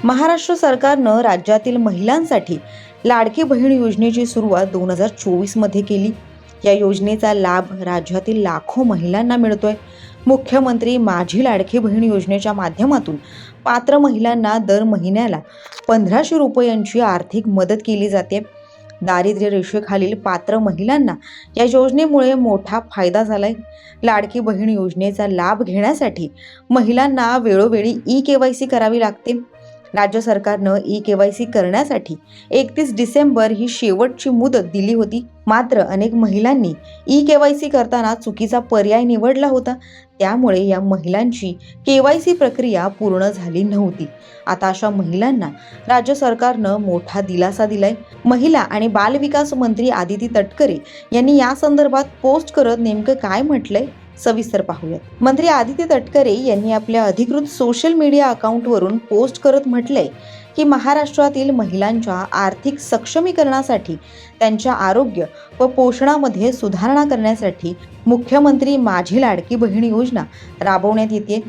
महाराष्ट्र सरकारनं राज्यातील महिलांसाठी लाडकी बहीण योजनेची सुरुवात 2024 मध्ये केली। या योजनेचा लाभ राज्यातील लाखो महिलांना मिळतोय। मुख्यमंत्री माझी लाडकी बहीण योजनेच्या माध्यमातून पात्र महिलांना दर महिन्याला 1500 रुपयांची आर्थिक मदत केली जाते। दारिद्र्य रेषेखालील पात्र महिलांना या योजनेमुळे मोठा फायदा झालाय। लाडकी बहीण योजनेचा लाभ घेण्यासाठी महिलांना वेळोवेळी ई-केवायसी करावी लागते। राज्य सरकारनं ई-केवायसी करण्यासाठी 31 डिसेंबर ही शेवटची मुदत दिली होती। मात्र अनेक महिलांनी ई-केवायसी करताना चुकीचा पर्याय निवडला होता, त्यामुळे या महिलांची केवायसी प्रक्रिया पूर्ण झाली नव्हती। आता अशा महिलांना राज्य सरकारनं मोठा दिलासा दिलाय। महिला आणि बालविकास मंत्री आदिती तटकरे यांनी या संदर्भात पोस्ट करत नेमकं काय म्हटलंय सविस्तर पाहूयात। मंत्री आदिती तटकरे यांनी आपल्या अधिकृत सोशल मीडिया अकाउंटवरून पोस्ट करत म्हटलंय की महाराष्ट्रातील महिलांच्या आर्थिक सक्षमीकरणासाठी, त्यांच्या आरोग्य व पोषणामध्ये सुधारणा करण्यासाठी मुख्यमंत्री माझी लाडकी बहीण योजना राबवण्यात येते।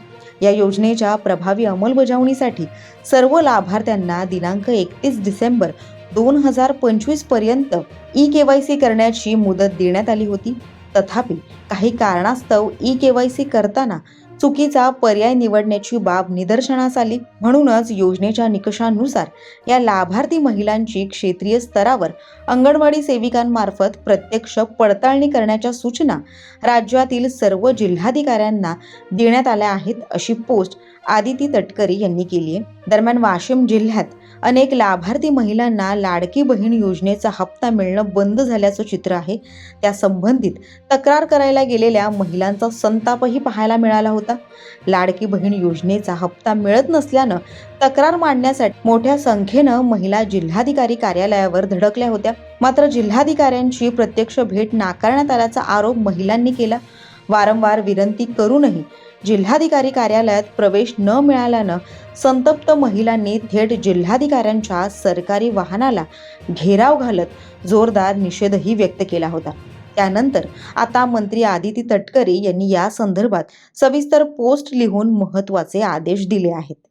या योजनेच्या प्रभावी अंमलबजावणीसाठी सर्व लाभार्थ्यांना दिनांक 31 डिसेंबर 2025 पर्यंत ई-केवायसी करण्याची मुदत देण्यात आली होती। तथापि काही कारणास्तव ई-केवायसी करताना चुकीचा पर्याय निवडण्याची बाब निदर्शनास आली। म्हणूनच योजनेच्या निकषांनुसार या लाभार्थी महिलांची क्षेत्रीय स्तरावर अंगणवाडी सेविकांमार्फत प्रत्यक्ष पडताळणी करण्याच्या सूचना राज्यातील सर्व जिल्हाधिकाऱ्यांना देण्यात आल्या आहेत, अशी पोस्ट आदिती तटकरे यांनी केली आहे। दरम्यान वाशिम जिल्ह्यात अनेक लाभार्थी महिलांना लाडकी बहीण योजनेचा हप्ता मिळणं बंद झाल्याचं चित्र आहे। त्या संबंधित तक्रार करायला गेलेल्या महिलांचा संतापही पाहायला मिळाला होता। लाडकी बहीण योजनेचा हप्ता मिळत नसल्यानं तक्रार मांडण्यासाठी मोठ्या संख्येनं महिला जिल्हाधिकारी कार्यालयावर धडकल्या होत्या। मात्र जिल्हाधिकाऱ्यांची प्रत्यक्ष भेट नाकारण्यात आल्याचा आरोप महिलांनी केला। वारंवार विनंती करूनही जिल्हाधिकारी कार्यालयात प्रवेश न मिळाल्यानं संतप्त महिलांनी थेट जिल्हाधिकाऱ्यांच्या सरकारी वाहनाला घेराव घालत जोरदार निषेधही व्यक्त केला होता। त्यानंतर आता मंत्री आदिती तटकरे यांनी या संदर्भात सविस्तर पोस्ट लिहून महत्त्वाचे आदेश दिले आहेत।